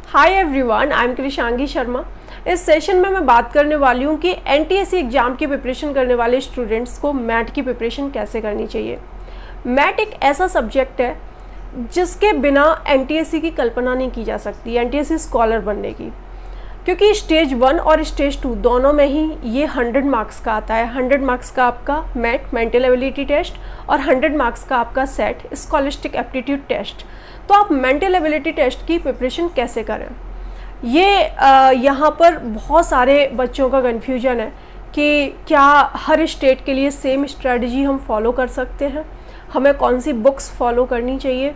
Hi everyone, I am Krishangi Sharma. इस session में मैं बात करने वाली हूँ कि एनटीएससी एग्ज़ाम की प्रिपरेशन करने वाले स्टूडेंट्स को मैथ की प्रिपरेशन कैसे करनी चाहिए। मैथ एक ऐसा सब्जेक्ट है जिसके बिना एनटीएससी की कल्पना नहीं की जा सकती, एनटीएससी स्कॉलर बनने की, क्योंकि स्टेज 1 और स्टेज 2 दोनों में ही ये 100 मार्क्स का आता है। 100 मार्क्स का आपका मैथ मेंटल एबिलिटी टेस्ट और 100 मार्क्स का आपका सेट स्कॉलिस्टिक एप्टीट्यूड टेस्ट। तो आप मेंटल एबिलिटी टेस्ट की प्रिपरेशन कैसे करें, ये यहाँ पर बहुत सारे बच्चों का कन्फ्यूजन है कि क्या हर स्टेट के लिए सेम स्ट्रेटजी हम फॉलो कर सकते हैं, हमें कौन सी बुक्स फॉलो करनी चाहिए,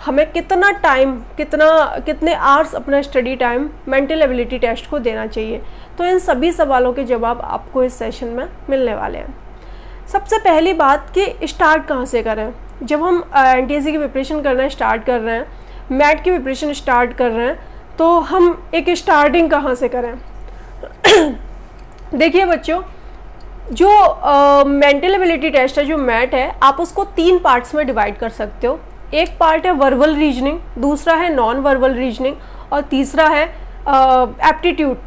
हमें कितना टाइम कितने आवर्स अपना study time mental ability test को देना चाहिए। तो इन सभी सवालों के जवाब आपको इस सेशन में मिलने वाले हैं। सबसे पहली बात कि स्टार्ट कहाँ से करें। जब हम एनटीएससी की प्रिपरेशन करना स्टार्ट कर रहे हैं, मैथ की प्रिपरेशन स्टार्ट कर रहे हैं, तो हम एक स्टार्टिंग कहाँ से करें। देखिए बच्चों, जो मेंटल एबिलिटी टेस्ट है, जो मैथ है, आप उसको 3 पार्ट्स में डिवाइड कर सकते हो। एक पार्ट है वर्बल रीजनिंग, दूसरा है नॉन वर्बल रीजनिंग और तीसरा है एप्टीट्यूड,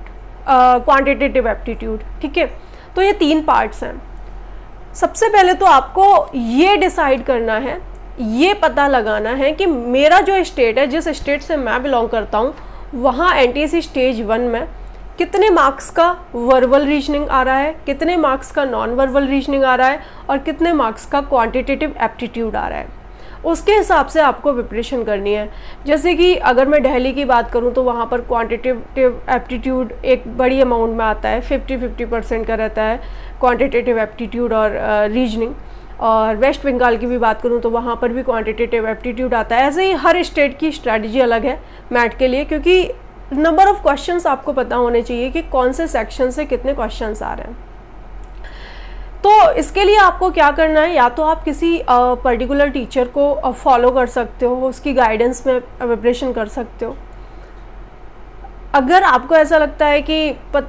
क्वांटिटेटिव एप्टीट्यूड। ठीक है, तो ये 3 पार्ट्स हैं। सबसे पहले तो आपको ये डिसाइड करना है, ये पता लगाना है कि मेरा जो स्टेट है, जिस स्टेट से मैं बिलोंग करता हूँ, वहाँ एनटीएससी स्टेज 1 में कितने मार्क्स का वर्बल रीजनिंग आ रहा है, कितने मार्क्स का नॉन वर्बल रीजनिंग आ रहा है और कितने मार्क्स का क्वांटिटेटिव एप्टीट्यूड आ रहा है। उसके हिसाब से आपको प्रिपरेशन करनी है। जैसे कि अगर मैं दिल्ली की बात करूं तो वहाँ पर क्वांटिटेटिव एप्टीट्यूड एक बड़ी अमाउंट में आता है, 50-50% का रहता है क्वांटिटेटिव एप्टीट्यूड और रीजनिंग। और वेस्ट बंगाल की भी बात करूं तो वहाँ पर भी क्वांटिटेटिव एप्टीट्यूड आता है। ऐसे ही हर स्टेट की स्ट्रैटेजी अलग है मैथ के लिए, क्योंकि नंबर ऑफ़ क्वेश्चंस आपको पता होने चाहिए कि कौन से सेक्शन से कितने क्वेश्चंस आ रहे हैं। तो इसके लिए आपको क्या करना है, या तो आप किसी पर्टिकुलर टीचर को फॉलो कर सकते हो, उसकी गाइडेंस में प्रिपरेशन कर सकते हो। अगर आपको ऐसा लगता है कि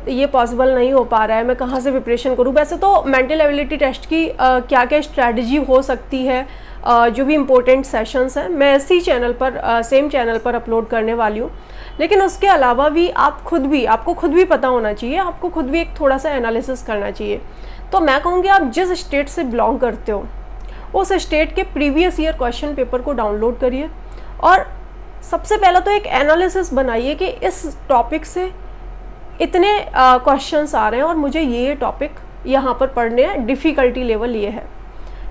ये पॉसिबल नहीं हो पा रहा है, मैं कहाँ से प्रिपरेशन करूँ। वैसे तो मेंटल एबिलिटी टेस्ट की क्या क्या स्ट्रैटेजी हो सकती है, जो भी इम्पोर्टेंट सेशंस हैं, मैं इसी चैनल पर सेम चैनल पर अपलोड करने वाली हूँ। लेकिन उसके अलावा भी आपको खुद भी पता होना चाहिए, आपको खुद भी एक थोड़ा सा एनालिसिस करना चाहिए। तो मैं कहूँगी आप जिस स्टेट से बिलोंग करते हो उस स्टेट के प्रीवियस ईयर क्वेश्चन पेपर को डाउनलोड करिए और सबसे पहला तो एक एनालिसिस बनाइए कि इस टॉपिक से इतने क्वेश्चंस आ रहे हैं और मुझे ये टॉपिक यहाँ पर पढ़ने हैं, डिफ़िकल्टी लेवल ये है।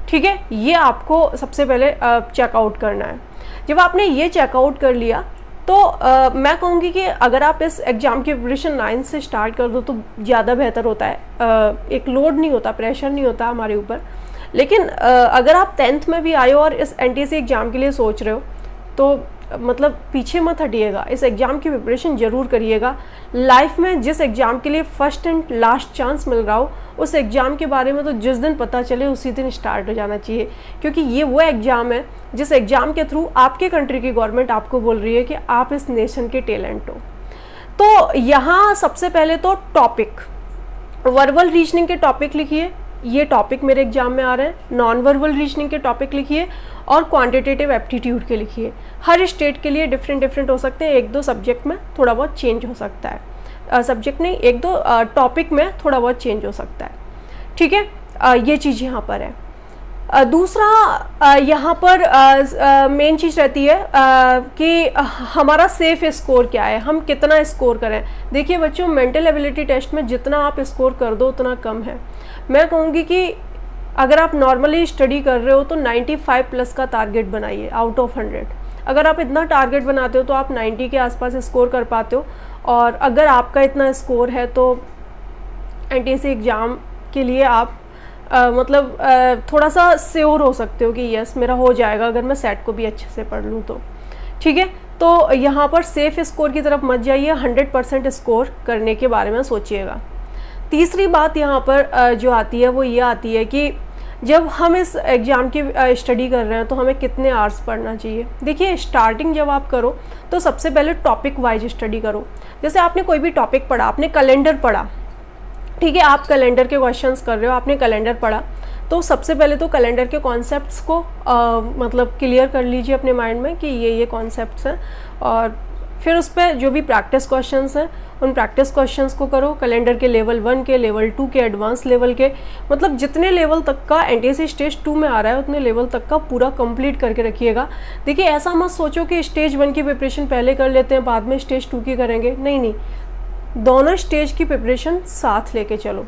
ठीक है, ये आपको सबसे पहले चेकआउट करना है। जब आपने ये चेकआउट कर लिया तो मैं कहूँगी कि अगर आप इस एग्ज़ाम की प्रिपरेशन 9 से स्टार्ट कर दो तो ज़्यादा बेहतर होता है। एक लोड नहीं होता, प्रेशर नहीं होता हमारे ऊपर। लेकिन अगर आप 10th में भी आए हो और इस एनटीएससी एग्ज़ाम के लिए सोच रहे हो तो मतलब पीछे मत हटिएगा, इस एग्ज़ाम की प्रिपरेशन ज़रूर करिएगा। लाइफ में जिस एग्ज़ाम के लिए फर्स्ट एंड लास्ट चांस मिल रहा हो, उस एग्ज़ाम के बारे में तो जिस दिन पता चले उसी दिन स्टार्ट हो जाना चाहिए, क्योंकि ये वो एग्ज़ाम है जिस एग्ज़ाम के थ्रू आपके कंट्री की गवर्नमेंट आपको बोल रही है कि आप इस नेशन के टैलेंट हो। तो यहाँ सबसे पहले तो टॉपिक, वर्बल रीजनिंग के टॉपिक लिखिए, ये टॉपिक मेरे एग्जाम में आ रहे हैं। नॉन वर्बल रीजनिंग के टॉपिक लिखिए और क्वांटिटेटिव एप्टीट्यूड के लिखिए। हर स्टेट के लिए डिफरेंट हो सकते हैं, 1-2 सब्जेक्ट में थोड़ा बहुत चेंज हो सकता है, सब्जेक्ट नहीं 1-2 टॉपिक में थोड़ा बहुत चेंज हो सकता है। ठीक है, ये चीज़ यहाँ पर है। दूसरा यहाँ पर मेन चीज़ रहती है कि हमारा सेफ स्कोर क्या है, हम कितना स्कोर करें। देखिए बच्चों, मेंटल एबिलिटी टेस्ट में जितना आप स्कोर कर दो उतना कम है। मैं कहूँगी कि अगर आप नॉर्मली स्टडी कर रहे हो तो 95+ का टारगेट बनाइए आउट ऑफ 100। अगर आप इतना टारगेट बनाते हो तो आप 90 के आसपास स्कोर कर पाते हो। और अगर आपका इतना स्कोर है तो एनटीएससी एग्ज़ाम के लिए आप थोड़ा सा श्योर हो सकते हो कि यस मेरा हो जाएगा अगर मैं सेट को भी अच्छे से पढ़ लूँ तो। ठीक है, तो यहाँ पर सेफ स्कोर की तरफ मत जाइए, 100% स्कोर करने के बारे में सोचिएगा। तीसरी बात यहाँ पर जो आती है वो ये आती है कि जब हम इस एग्ज़ाम की स्टडी कर रहे हैं तो हमें कितने आवर्स पढ़ना चाहिए। देखिए, स्टार्टिंग जब आप करो तो सबसे पहले टॉपिक वाइज स्टडी करो। जैसे आपने कोई भी टॉपिक पढ़ा, आपने कैलेंडर पढ़ा, ठीक है, आप कैलेंडर के क्वेश्चंस कर रहे हो, आपने कैलेंडर पढ़ा, तो सबसे पहले तो कैलेंडर के कॉन्सेप्ट्स को क्लियर कर लीजिए अपने माइंड में कि ये कॉन्सेप्ट्स हैं और फिर उस पर जो भी प्रैक्टिस क्वेश्चंस हैं उन प्रैक्टिस क्वेश्चंस को करो, कैलेंडर के लेवल 1 के, लेवल 2 के, एडवांस लेवल के, मतलब जितने लेवल तक का एनटीएससी स्टेज 2 में आ रहा है उतने लेवल तक का पूरा कंप्लीट करके रखिएगा। देखिए ऐसा मत सोचो कि स्टेज 1 की प्रिपरेशन पहले कर लेते हैं बाद में स्टेज 2 की करेंगे, नहीं नहीं, दोनों स्टेज की प्रिपरेशन साथ लेके चलो,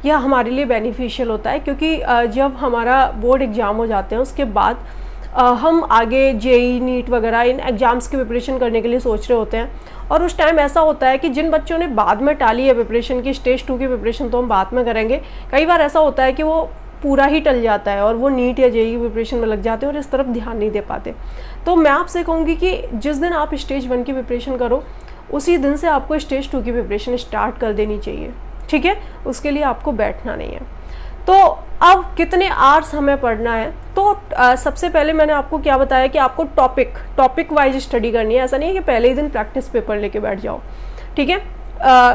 यह हमारे लिए बेनिफिशियल होता है। क्योंकि जब हमारा बोर्ड एग्ज़ाम हो जाते हैं उसके बाद हम आगे जेई नीट वगैरह इन एग्ज़ाम्स की प्रिपरेशन करने के लिए सोच रहे होते हैं, और उस टाइम ऐसा होता है कि जिन बच्चों ने बाद में टाली है प्रिपरेशन की स्टेज 2 की प्रिपरेशन तो हम बाद में करेंगे, कई बार ऐसा होता है कि वो पूरा ही टल जाता है और वो नीट या जेई की प्रिपरेशन में लग जाते हैं और इस तरफ ध्यान नहीं दे पाते। तो मैं आपसे कहूँगी कि जिस दिन आप स्टेज 1 की प्रिपरेशन करो उसी दिन से आपको स्टेज 2 की प्रिपरेशन स्टार्ट कर देनी चाहिए, ठीक है, उसके लिए आपको बैठना नहीं है। तो अब कितने आवर्स हमें पढ़ना है, तो सबसे पहले मैंने आपको क्या बताया कि आपको टॉपिक वाइज स्टडी करनी है। ऐसा नहीं है कि पहले ही दिन प्रैक्टिस पेपर लेके बैठ जाओ, ठीक है।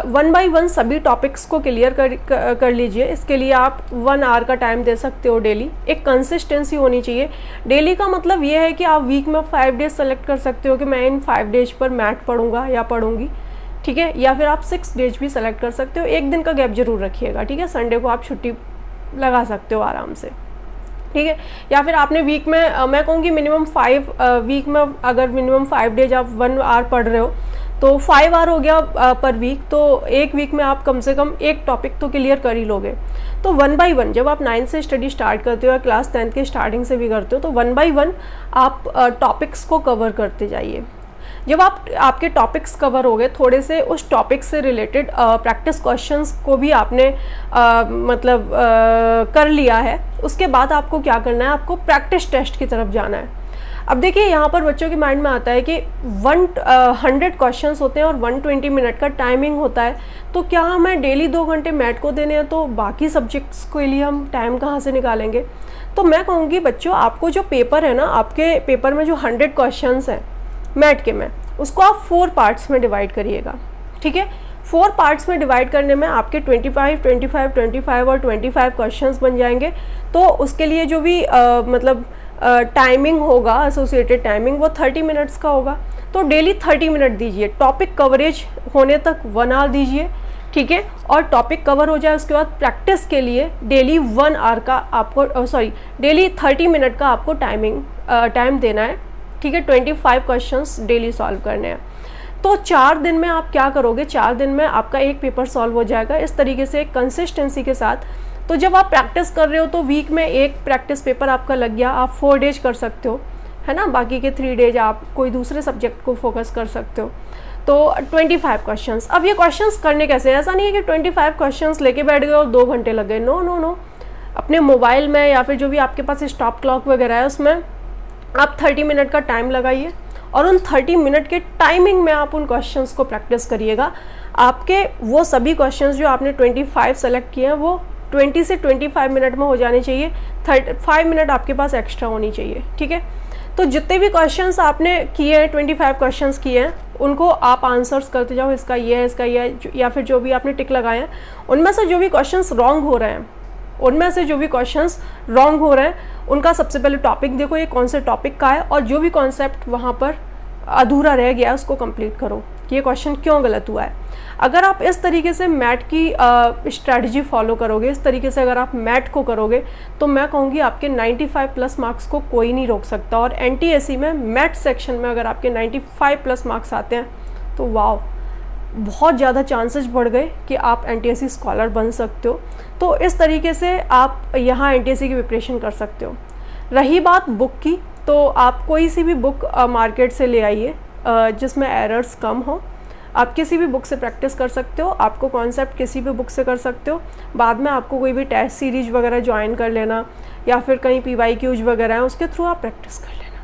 1 बाय 1 सभी टॉपिक्स को क्लियर कर लीजिए। इसके लिए आप 1 आवर का टाइम दे सकते हो डेली। एक कंसिस्टेंसी होनी चाहिए। डेली का मतलब ये है कि आप वीक में 5 डेज सेलेक्ट कर सकते हो कि मैं इन 5 डेज पर मैथ पढ़ूंगा या पढ़ूंगी, ठीक है, या फिर आप 6 डेज भी सेलेक्ट कर सकते हो। एक दिन का गैप जरूर रखिएगा, ठीक है, संडे को आप छुट्टी लगा सकते हो आराम से, ठीक है। या फिर आपने वीक में मैं कहूँगी मिनिमम 5 वीक में अगर मिनिमम 5 डेज आप 1 आवर पढ़ रहे हो तो 5 आवर हो गया पर वीक, तो एक वीक में आप कम से कम एक टॉपिक तो क्लियर कर ही लोगे। तो 1 बाय 1 जब आप 9th से स्टडी स्टार्ट करते हो या क्लास 10th के स्टार्टिंग से भी करते हो तो 1 बाय 1 आप टॉपिक्स को कवर करते जाइए। जब आपके टॉपिक्स कवर हो गए, थोड़े से उस टॉपिक से रिलेटेड प्रैक्टिस क्वेश्चंस को भी आपने कर लिया है, उसके बाद आपको क्या करना है, आपको प्रैक्टिस टेस्ट की तरफ जाना है। अब देखिए यहाँ पर बच्चों के माइंड में आता है कि 100 क्वेश्चंस होते हैं और 120 मिनट का टाइमिंग होता है, तो क्या हमें डेली 2 घंटे मैथ को देने हैं तो बाकी सब्जेक्ट्स के लिए हम टाइम कहाँ से निकालेंगे। तो मैं कहूँगी बच्चों, आपको जो पेपर है ना, आपके पेपर में जो 100 क्वेश्चंस हैं मैथ के में, उसको आप 4 पार्ट्स में डिवाइड करिएगा, ठीक है। 4 पार्ट्स में डिवाइड करने में आपके 25, 25, 25 और 25 क्वेश्चंस बन जाएंगे। तो उसके लिए जो भी टाइमिंग होगा, एसोसिएटेड टाइमिंग, वो 30 मिनट्स का होगा। तो डेली 30 मिनट दीजिए, टॉपिक कवरेज होने तक 1 आवर दीजिए, ठीक है। और टॉपिक कवर हो जाए उसके बाद प्रैक्टिस के लिए डेली 1 आवर का आपको डेली 30 मिनट का आपको टाइम देना है, ठीक है। 25 क्वेश्चंस डेली सॉल्व करने हैं। तो 4 दिन में आप क्या करोगे, 4 दिन में आपका एक पेपर सॉल्व हो जाएगा इस तरीके से कंसिस्टेंसी के साथ। तो जब आप प्रैक्टिस कर रहे हो तो वीक में एक प्रैक्टिस पेपर आपका लग गया, आप 4 डेज कर सकते हो, है ना, बाकी के 3 डेज आप कोई दूसरे सब्जेक्ट को फोकस कर सकते हो। तो 25 क्वेश्चंस। अब ये क्वेश्चंस करने कैसे हैं, ऐसा नहीं है कि 25 क्वेश्चंस लेके बैठ गए और 2 घंटे लग गए, नो नो नो। अपने मोबाइल में या फिर जो भी आपके पास स्टॉप क्लॉक वगैरह है उसमें आप 30 मिनट का टाइम लगाइए और उन 30 मिनट के टाइमिंग में आप उन क्वेश्चंस को प्रैक्टिस करिएगा। आपके वो सभी क्वेश्चंस जो आपने 25 सेलेक्ट किए हैं वो 20 से 25 मिनट में हो जाने चाहिए। 5 मिनट आपके पास एक्स्ट्रा होनी चाहिए, ठीक है। तो जितने भी क्वेश्चंस आपने किए हैं, 25 क्वेश्चंस किए हैं, उनको आप आंसर्स करते जाओ, इसका ये है, इसका ये है, या फिर जो भी आपने टिक लगाए हैं उनमें से जो भी क्वेश्चंस रॉन्ग हो रहे हैं उनका सबसे पहले टॉपिक देखो, ये कौन से टॉपिक का है, और जो भी कॉन्सेप्ट वहाँ पर अधूरा रह गया उसको कंप्लीट करो कि ये क्वेश्चन क्यों गलत हुआ है। अगर आप इस तरीके से मैथ की स्ट्रैटेजी फॉलो करोगे, इस तरीके से अगर आप मैथ को करोगे, तो मैं कहूँगी आपके 95 प्लस मार्क्स को कोई नहीं रोक सकता। और एनटीएससी में मैथ सेक्शन में अगर आपके 95 प्लस मार्क्स आते हैं तो वाव, बहुत ज़्यादा चांसेस बढ़ गए कि आप एनटीएससी स्कॉलर बन सकते हो। तो इस तरीके से आप यहाँ एनटीएससी की प्रिपरेशन कर सकते हो। रही बात बुक की, तो आप कोई सी भी बुक मार्केट से ले आइए जिसमें एरर्स कम हो। आप किसी भी बुक से प्रैक्टिस कर सकते हो, आपको कॉन्सेप्ट किसी भी बुक से कर सकते हो। बाद में आपको कोई भी टेस्ट सीरीज वगैरह ज्वाइन कर लेना या फिर कहीं PYQs वगैरह हैं उसके थ्रू आप प्रैक्टिस कर लेना।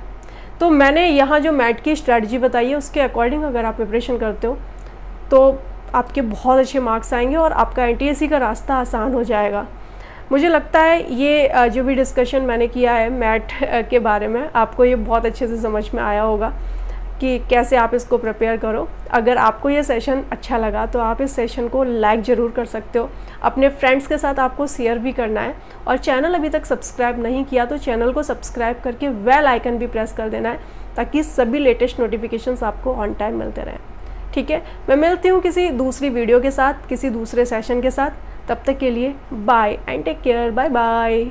तो मैंने यहाँ जो मैथ की स्ट्रैटेजी बताई है उसके अकॉर्डिंग अगर आप प्रिपरेशन करते हो तो आपके बहुत अच्छे मार्क्स आएंगे और आपका एनटीएससी का रास्ता आसान हो जाएगा। मुझे लगता है ये जो भी डिस्कशन मैंने किया है मैथ के बारे में, आपको ये बहुत अच्छे से समझ में आया होगा कि कैसे आप इसको प्रिपेयर करो। अगर आपको ये सेशन अच्छा लगा तो आप इस सेशन को लाइक ज़रूर कर सकते हो, अपने फ्रेंड्स के साथ आपको शेयर भी करना है। और चैनल अभी तक सब्सक्राइब नहीं किया तो चैनल को सब्सक्राइब करके बेल आइकन भी प्रेस कर देना है ताकि सभी लेटेस्ट नोटिफिकेशंस आपको ऑन टाइम मिलते रहें। ठीक है, मैं मिलती हूँ किसी दूसरी वीडियो के साथ, किसी दूसरे सेशन के साथ। तब तक के लिए bye and take care, bye bye.